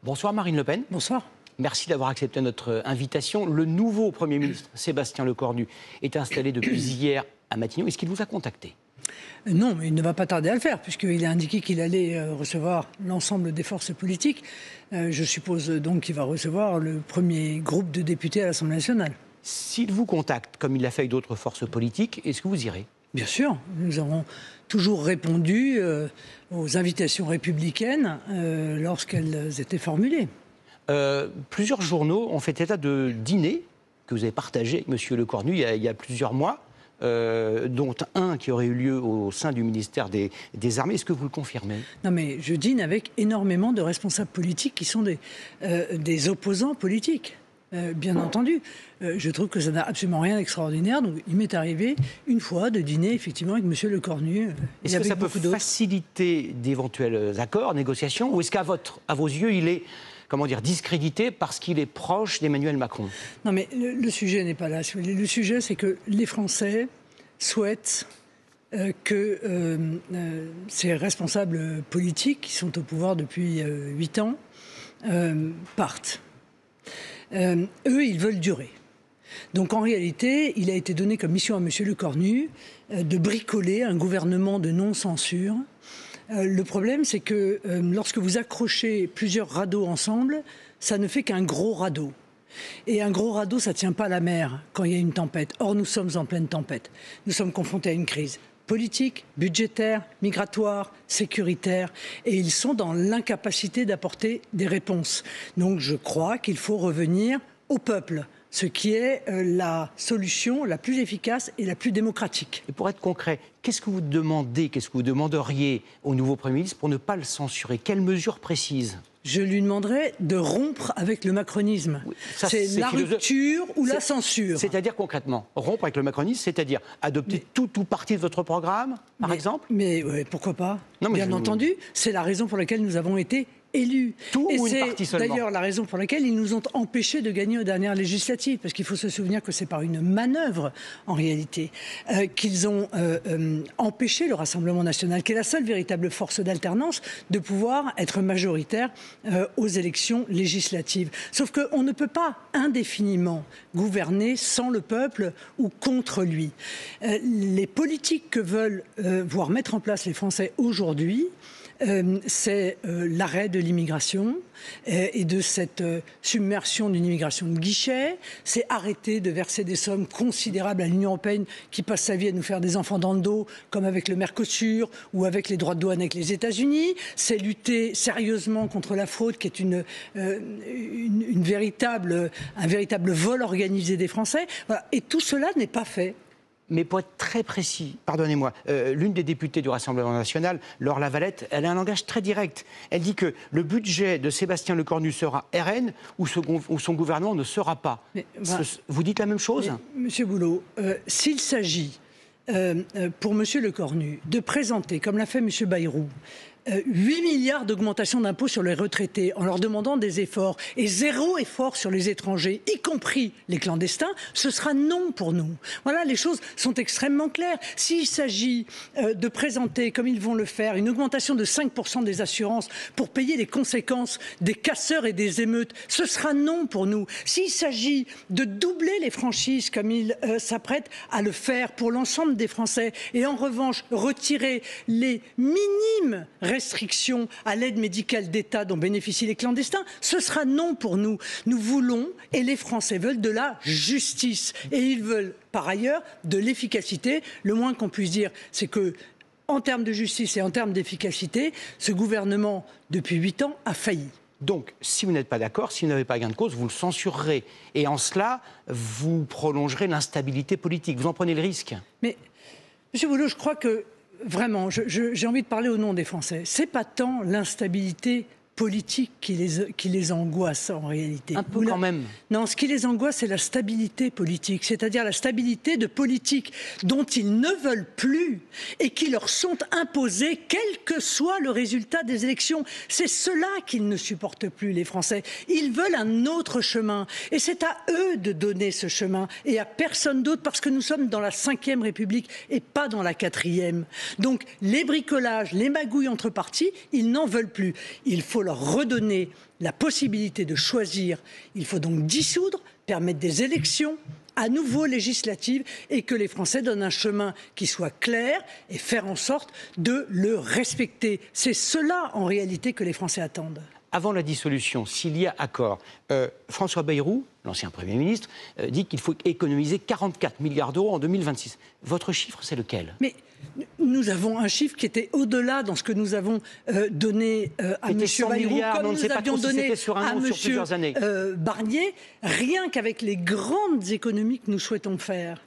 Bonsoir Marine Le Pen. Bonsoir. Merci d'avoir accepté notre invitation. Le nouveau Premier ministre, Sébastien Lecornu, est installé depuis hier à Matignon. Est-ce qu'il vous a contacté ? Non, mais il ne va pas tarder à le faire, puisqu'il a indiqué qu'il allait recevoir l'ensemble des forces politiques. Je suppose donc qu'il va recevoir le premier groupe de députés à l'Assemblée nationale. S'il vous contacte, comme il l'a fait avec d'autres forces politiques, est-ce que vous irez ? Bien sûr, nous avons toujours répondu aux invitations républicaines lorsqu'elles étaient formulées. Plusieurs journaux ont fait état de dîners que vous avez partagés avec M. Lecornu il y a plusieurs mois, dont un qui aurait eu lieu au sein du ministère des Armées. Est-ce que vous le confirmez ? Non, mais je dîne avec énormément de responsables politiques qui sont des opposants politiques. Bien entendu, je trouve que ça n'a absolument rien d'extraordinaire. Donc, il m'est arrivé une fois de dîner effectivement avec M. Lecornu. Est-ce que ça peut faciliter d'éventuels accords, négociations, ou est-ce qu'à vos yeux, il est, discrédité parce qu'il est proche d'Emmanuel Macron ? Non, mais le sujet n'est pas là. Le sujet, c'est que les Français souhaitent que ces responsables politiques, qui sont au pouvoir depuis 8 ans, partent. Eux, ils veulent durer. Donc en réalité, il a été donné comme mission à M. Lecornu de bricoler un gouvernement de non-censure. Le problème, c'est que lorsque vous accrochez plusieurs radeaux ensemble, ça ne fait qu'un gros radeau. Et un gros radeau, ça ne tient pas à la mer quand il y a une tempête. Or, nous sommes en pleine tempête. Nous sommes confrontés à une crise politique, budgétaire, migratoire, sécuritaire, et ils sont dans l'incapacité d'apporter des réponses. Donc je crois qu'il faut revenir au peuple, ce qui est la solution la plus efficace et la plus démocratique. Et pour être concret, qu'est-ce que vous demanderiez au nouveau Premier ministre pour ne pas le censurer ? Quelles mesures précises ? Je lui demanderais de rompre avec le macronisme. Oui, c'est la rupture ou la censure. C'est-à-dire concrètement, rompre avec le macronisme, c'est-à-dire adopter tout ou partie de votre programme, par exemple ? Mais pourquoi pas ? Bien entendu, c'est la raison pour laquelle nous avons été élus. Tout et ou une partie seulement ? C'est d'ailleurs la raison pour laquelle ils nous ont empêchés de gagner aux dernières législatives. Parce qu'il faut se souvenir que c'est par une manœuvre, en réalité, qu'ils ont empêché le Rassemblement national, qui est la seule véritable force d'alternance, de pouvoir être majoritaire aux élections législatives. Sauf qu'on ne peut pas indéfiniment gouverner sans le peuple ou contre lui. Les politiques que veulent voir mettre en place les Français aujourd'hui, c'est l'arrêt de l'immigration et de cette submersion d'une immigration de guichet. C'est arrêter de verser des sommes considérables à l'Union européenne qui passe sa vie à nous faire des enfants dans le dos, comme avec le Mercosur ou avec les droits de douane avec les États-Unis. C'est lutter sérieusement contre la fraude, qui est un véritable vol organisé des Français. Voilà. Et tout cela n'est pas fait. Mais pour être très précis, pardonnez-moi, l'une des députées du Rassemblement national, Laure Lavalette, elle a un langage très direct. Elle dit que le budget de Sébastien Lecornu sera RN ou son gouvernement ne sera pas. Vous dites la même chose ? Monsieur Boulot, s'il s'agit pour Monsieur Lecornu de présenter, comme l'a fait Monsieur Bayrou, 8 milliards d'augmentation d'impôts sur les retraités en leur demandant des efforts et 0 effort sur les étrangers, y compris les clandestins, ce sera non pour nous. Voilà, les choses sont extrêmement claires. S'il s'agit de présenter, comme ils vont le faire, une augmentation de 5% des assurances pour payer les conséquences des casseurs et des émeutes, ce sera non pour nous. S'il s'agit de doubler les franchises, comme ils s'apprêtent à le faire pour l'ensemble des Français, et en revanche retirer les minimes restrictions à l'aide médicale d'État dont bénéficient les clandestins, ce sera non pour nous. Nous voulons, et les Français veulent, de la justice. Et ils veulent, par ailleurs, de l'efficacité. Le moins qu'on puisse dire, c'est que, en termes de justice et en termes d'efficacité, ce gouvernement, depuis 8 ans, a failli. Donc, si vous n'êtes pas d'accord, si vous n'avez pas gain de cause, vous le censurerez. Et en cela, vous prolongerez l'instabilité politique. Vous en prenez le risque. Mais, M. Boulot, je crois que vraiment, j'ai envie de parler au nom des Français. C'est pas tant l'instabilité politique qui les angoisse en réalité. Un peu quand même. Non, ce qui les angoisse, c'est la stabilité politique, c'est-à-dire la stabilité de politiques dont ils ne veulent plus et qui leur sont imposées, quel que soit le résultat des élections. C'est cela qu'ils ne supportent plus, les Français. Ils veulent un autre chemin. Et c'est à eux de donner ce chemin et à personne d'autre, parce que nous sommes dans la 5e République et pas dans la 4e. Donc, les bricolages, les magouilles entre partis, ils n'en veulent plus. Il faut leur redonner la possibilité de choisir. Il faut donc dissoudre, permettre des élections à nouveau législatives et que les Français donnent un chemin qui soit clair et faire en sorte de le respecter. C'est cela, en réalité, que les Français attendent. Avant la dissolution, s'il y a accord, François Bayrou, l'ancien Premier ministre, dit qu'il faut économiser 44 milliards d'euros en 2026. Votre chiffre, c'est lequel? Mais nous avons un chiffre qui était au-delà dans ce que nous avons donné à M. Bayrou, comme nous avions donné à M. Barnier, rien qu'avec les grandes économies que nous souhaitons faire.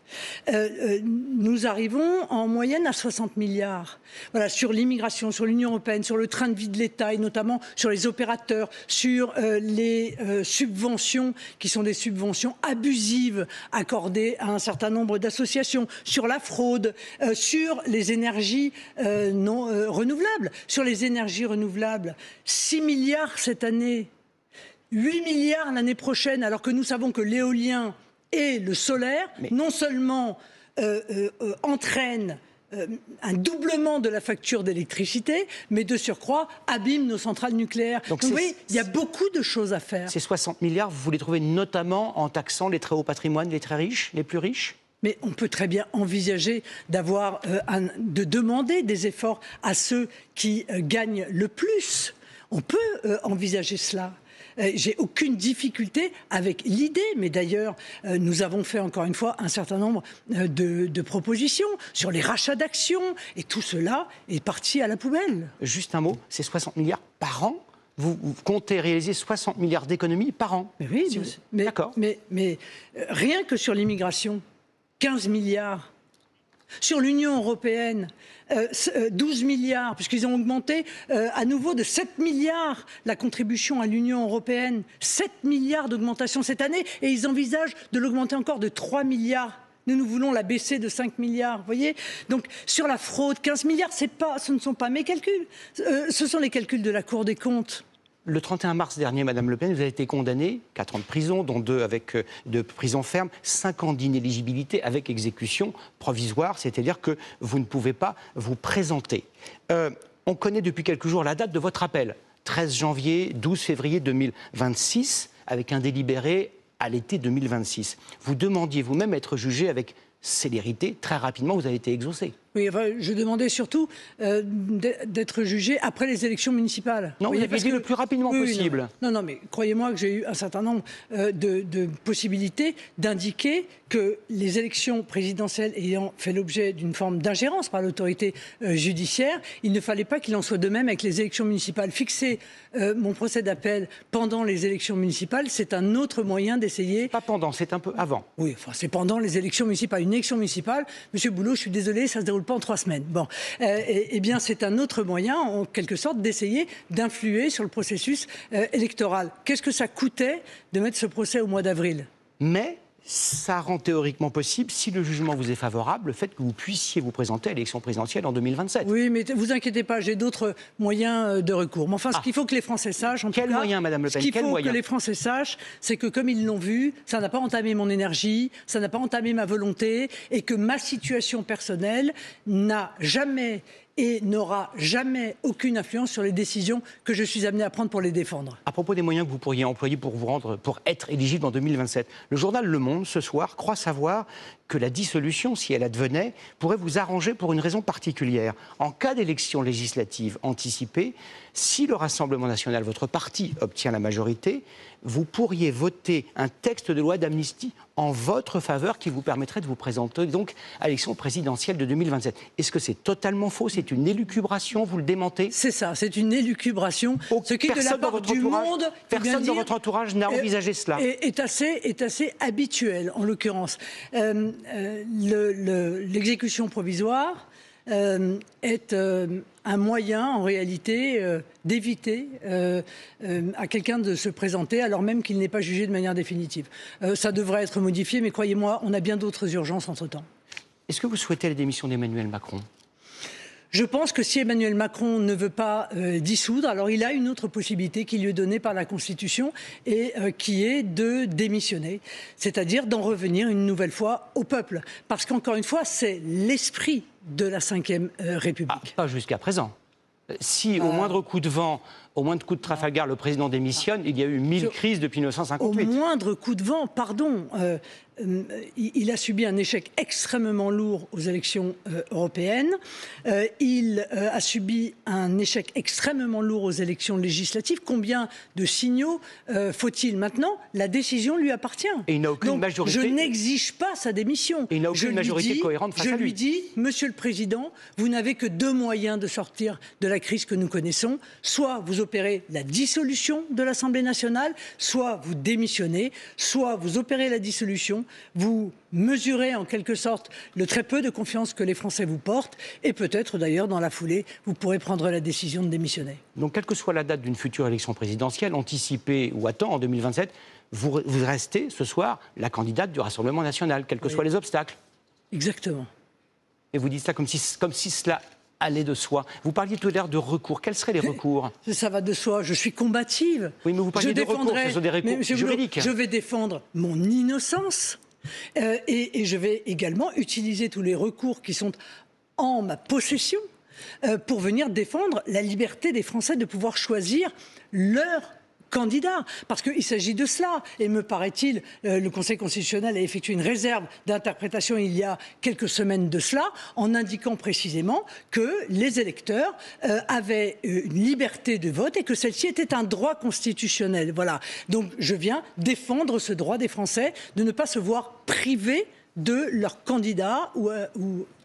Nous arrivons en moyenne à 60 milliards. Voilà, sur l'immigration, sur l'Union européenne, sur le train de vie de l'État et notamment sur les opérateurs, sur les subventions qui sont des subventions abusives accordées à un certain nombre d'associations, sur la fraude, sur les énergies non renouvelables. Sur les énergies renouvelables, 6 milliards cette année, 8 milliards l'année prochaine, alors que nous savons que l'éolien et le solaire, non seulement entraînent un doublement de la facture d'électricité, mais de surcroît abîment nos centrales nucléaires. Donc vous voyez, il y a beaucoup de choses à faire. Ces 60 milliards, vous les trouvez notamment en taxant les très hauts patrimoines, les très riches, les plus riches? Mais on peut très bien envisager de demander des efforts à ceux qui gagnent le plus. On peut envisager cela. J'ai aucune difficulté avec l'idée, mais d'ailleurs, nous avons fait encore une fois un certain nombre de propositions sur les rachats d'actions, et tout cela est parti à la poubelle. Juste un mot, c'est 60 milliards par an? Vous comptez réaliser 60 milliards d'économies par an? Mais oui, d'accord. Mais rien que sur l'immigration, 15 milliards. Sur l'Union européenne, 12 milliards, puisqu'ils ont augmenté à nouveau de 7 milliards la contribution à l'Union européenne. 7 milliards d'augmentation cette année, et ils envisagent de l'augmenter encore de 3 milliards. Nous voulons la baisser de 5 milliards, vous voyez. Donc, sur la fraude, 15 milliards, ce ne sont pas mes calculs. Ce sont les calculs de la Cour des comptes. Le 31 mars dernier, Madame Le Pen, vous avez été condamnée, 4 ans de prison, dont 2 avec de prison ferme, 5 ans d'inéligibilité avec exécution provisoire, c'est-à-dire que vous ne pouvez pas vous présenter. On connaît depuis quelques jours la date de votre appel, 13 janvier, 12 février 2026, avec un délibéré à l'été 2026. Vous demandiez vous-même être jugé avec célérité, très rapidement, vous avez été exaucé. Oui, enfin, je demandais surtout d'être jugé après les élections municipales. Non, vous avez dit le plus rapidement possible. Non, mais croyez-moi que j'ai eu un certain nombre de possibilités d'indiquer que les élections présidentielles ayant fait l'objet d'une forme d'ingérence par l'autorité judiciaire, il ne fallait pas qu'il en soit de même avec les élections municipales. Fixer mon procès d'appel pendant les élections municipales, c'est un autre moyen d'essayer... Pas pendant, c'est un peu avant. Oui, enfin, c'est pendant les élections municipales. Une élection municipale, Monsieur Boulot, je suis désolé, ça se déroule pas en 3 semaines. Bon, eh bien, c'est un autre moyen, en quelque sorte, d'essayer d'influer sur le processus électoral. Qu'est-ce que ça coûtait de mettre ce procès au mois d'avril? Mais ça rend théoriquement possible, si le jugement vous est favorable, le fait que vous puissiez vous présenter à l'élection présidentielle en 2027. Oui, mais vous inquiétez pas, j'ai d'autres moyens de recours. Mais enfin, ce qu'il faut que les Français sachent, en tout cas... Quel moyen, Madame Le Pen? Ce qu'il faut que les Français sachent, c'est que comme ils l'ont vu, ça n'a pas entamé mon énergie, ça n'a pas entamé ma volonté, et que ma situation personnelle n'a jamais et n'aura jamais aucune influence sur les décisions que je suis amené à prendre pour les défendre. À propos des moyens que vous pourriez employer pour être éligible en 2027, le journal Le Monde, ce soir, croit savoir que la dissolution, si elle advenait, pourrait vous arranger pour une raison particulière. En cas d'élection législative anticipée, si le Rassemblement national, votre parti, obtient la majorité, vous pourriez voter un texte de loi d'amnistie en votre faveur qui vous permettrait de vous présenter donc à l'élection présidentielle de 2027. Est-ce que c'est totalement faux? C'est une élucubration? Vous le démentez? C'est ça, c'est une élucubration. Ce qui, de la part du monde, personne dans votre entourage n'a envisagé cela. Est assez habituel, en l'occurrence. L'exécution provisoire est un moyen, en réalité, d'éviter à quelqu'un de se présenter alors même qu'il n'est pas jugé de manière définitive. Ça devrait être modifié, mais croyez-moi, on a bien d'autres urgences entre-temps. Est-ce que vous souhaitez la démission d'Emmanuel Macron ? Je pense que si Emmanuel Macron ne veut pas dissoudre, alors il a une autre possibilité qui lui est donnée par la Constitution et qui est de démissionner, c'est-à-dire d'en revenir une nouvelle fois au peuple. Parce qu'encore une fois, c'est l'esprit de la Ve République. Pas jusqu'à présent. Si au moindre coup de vent, au moindre coup de Trafalgar, le président démissionne, il y a eu 1000 crises depuis 1958. Au moindre coup de vent, pardon, il a subi un échec extrêmement lourd aux élections européennes. Il a subi un échec extrêmement lourd aux élections législatives. Combien de signaux faut-il maintenant? La décision lui appartient. Et il n'a aucune majorité. Je n'exige pas sa démission. Et il n'a aucune majorité cohérente face à lui. Je lui dis, Monsieur le Président, vous n'avez que 2 moyens de sortir de la crise que nous connaissons. Soit vous opérez la dissolution de l'Assemblée nationale, soit vous démissionnez, soit vous opérez la dissolution, vous mesurez en quelque sorte le très peu de confiance que les Français vous portent et peut-être d'ailleurs dans la foulée, vous pourrez prendre la décision de démissionner. Donc quelle que soit la date d'une future élection présidentielle, anticipée ou à temps en 2027, vous restez ce soir la candidate du Rassemblement national, quels que soient les obstacles. Exactement. Et vous dites ça comme si cela allait de soi. Vous parliez tout à l'heure de recours. Quels seraient les recours? Ça va de soi. Je suis combative. Oui, mais vous parliez de recours, ce sont des recours juridiques. Je vais défendre mon innocence et je vais également utiliser tous les recours qui sont en ma possession pour venir défendre la liberté des Français de pouvoir choisir leur candidat, parce qu'il s'agit de cela. Et me paraît-il, le Conseil constitutionnel a effectué une réserve d'interprétation il y a quelques semaines de cela, en indiquant précisément que les électeurs avaient une liberté de vote et que celle-ci était un droit constitutionnel. Voilà. Donc je viens défendre ce droit des Français de ne pas se voir privés de leur candidat ou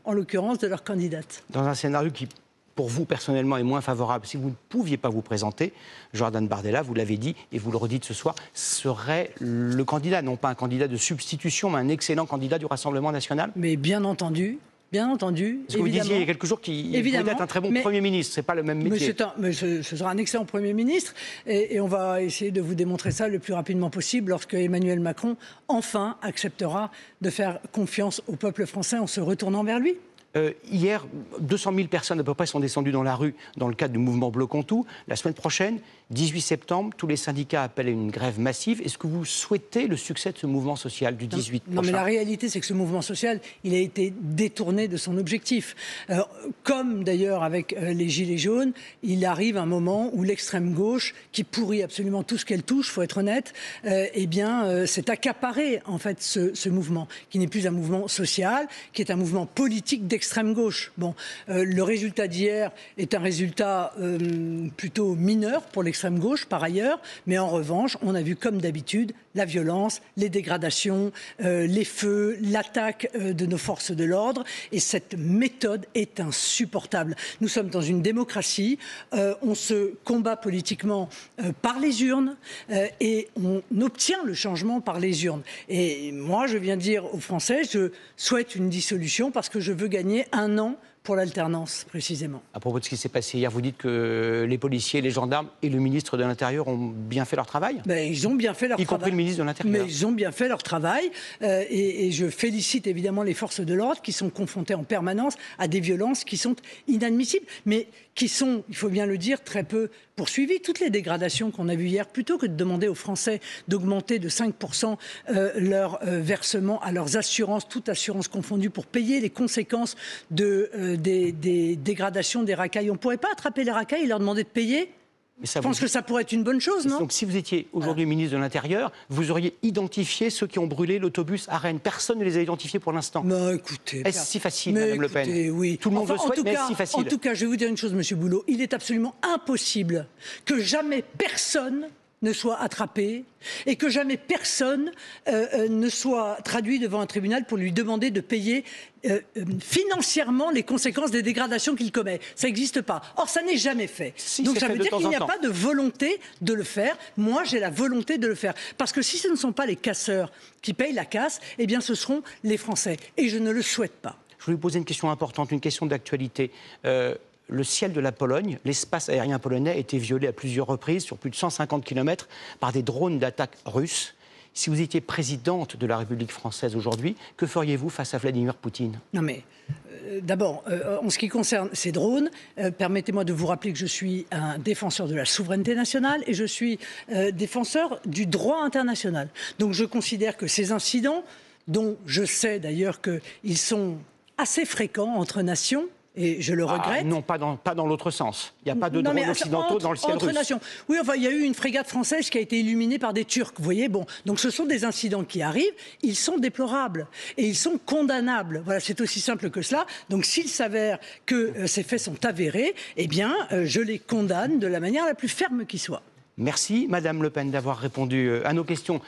en l'occurrence de leur candidate. Dans un scénario qui, pour vous personnellement, est moins favorable, si vous ne pouviez pas vous présenter, Jordan Bardella, vous l'avez dit et vous le redites ce soir, serait le candidat, non pas un candidat de substitution, mais un excellent candidat du Rassemblement national? Mais bien entendu. Bien entendu, parce que vous disiez il y a quelques jours qu'il pouvait être un très bon Premier ministre, ce n'est pas le même métier. Mais ce sera un excellent Premier ministre et on va essayer de vous démontrer ça le plus rapidement possible lorsque Emmanuel Macron enfin acceptera de faire confiance au peuple français en se retournant vers lui. Hier, 200 000 personnes à peu près sont descendues dans la rue dans le cadre du mouvement Bloquons tout. La semaine prochaine, 18 septembre, tous les syndicats appellent à une grève massive. Est-ce que vous souhaitez le succès de ce mouvement social du 18 prochain? Non, mais la réalité, c'est que ce mouvement social, il a été détourné de son objectif. Comme d'ailleurs avec les Gilets jaunes, il arrive un moment où l'extrême gauche, qui pourrit absolument tout ce qu'elle touche, il faut être honnête, s'est accaparé en fait ce mouvement, qui n'est plus un mouvement social, qui est un mouvement politique d'extrême gauche. Bon, le résultat d'hier est un résultat plutôt mineur pour l'extrême gauche par ailleurs, mais en revanche, on a vu comme d'habitude la violence, les dégradations, les feux, l'attaque de nos forces de l'ordre, et cette méthode est insupportable. Nous sommes dans une démocratie, on se combat politiquement par les urnes et on obtient le changement par les urnes. Et moi, je viens dire aux Français, je souhaite une dissolution parce que je veux gagner 1 an pour l'alternance, précisément. À propos de ce qui s'est passé hier, vous dites que les policiers, les gendarmes et le ministre de l'Intérieur ont bien fait leur travail? Ils ont bien fait leur travail. Y compris le ministre de l'Intérieur. Mais ils ont bien fait leur travail. Et je félicite évidemment les forces de l'ordre qui sont confrontées en permanence à des violences qui sont inadmissibles, mais qui sont, il faut bien le dire, très peu poursuivies. Toutes les dégradations qu'on a vues hier, plutôt que de demander aux Français d'augmenter de 5% leur versement à leurs assurances, toutes assurances confondues, pour payer les conséquences des dégradations des racailles. On ne pourrait pas attraper les racailles et leur demander de payer? Je pense que ça pourrait être une bonne chose, non? Donc si vous étiez aujourd'hui ministre de l'Intérieur, vous auriez identifié ceux qui ont brûlé l'autobus à Rennes. Personne ne les a identifiés pour l'instant. Écoutez, est-ce si facile, Madame Le Pen? Oui. Tout le monde le souhaite, mais est-ce si facile? En tout cas, je vais vous dire une chose, Monsieur Boulot. Il est absolument impossible que jamais personne ne soit attrapé et que jamais personne ne soit traduit devant un tribunal pour lui demander de payer financièrement les conséquences des dégradations qu'il commet. Ça n'existe pas. Or, ça n'est jamais fait. Donc ça veut dire qu'il n'y a pas de volonté de le faire. Moi, j'ai la volonté de le faire. Parce que si ce ne sont pas les casseurs qui payent la casse, eh bien ce seront les Français. Et je ne le souhaite pas. Je voulais vous poser une question importante, une question d'actualité. Le ciel de la Pologne, l'espace aérien polonais a été violé à plusieurs reprises, sur plus de 150 km, par des drones d'attaque russes. Si vous étiez présidente de la République française aujourd'hui, que feriez-vous face à Vladimir Poutine? Non mais, d'abord, en ce qui concerne ces drones, permettez-moi de vous rappeler que je suis un défenseur de la souveraineté nationale et je suis défenseur du droit international. Donc je considère que ces incidents, dont je sais d'ailleurs qu'ils sont assez fréquents entre nations, et je le regrette. Non, pas dans l'autre sens. Il n'y a pas de Non, drones mais occidentaux dans le ciel entre russe. nations. Oui, enfin, il y a eu une frégate française qui a été illuminée par des Turcs, vous voyez. Bon, donc ce sont des incidents qui arrivent, ils sont déplorables et ils sont condamnables. Voilà, c'est aussi simple que cela. Donc s'il s'avère que ces faits sont avérés, eh bien, je les condamne de la manière la plus ferme qui soit. Merci, Madame Le Pen, d'avoir répondu à nos questions.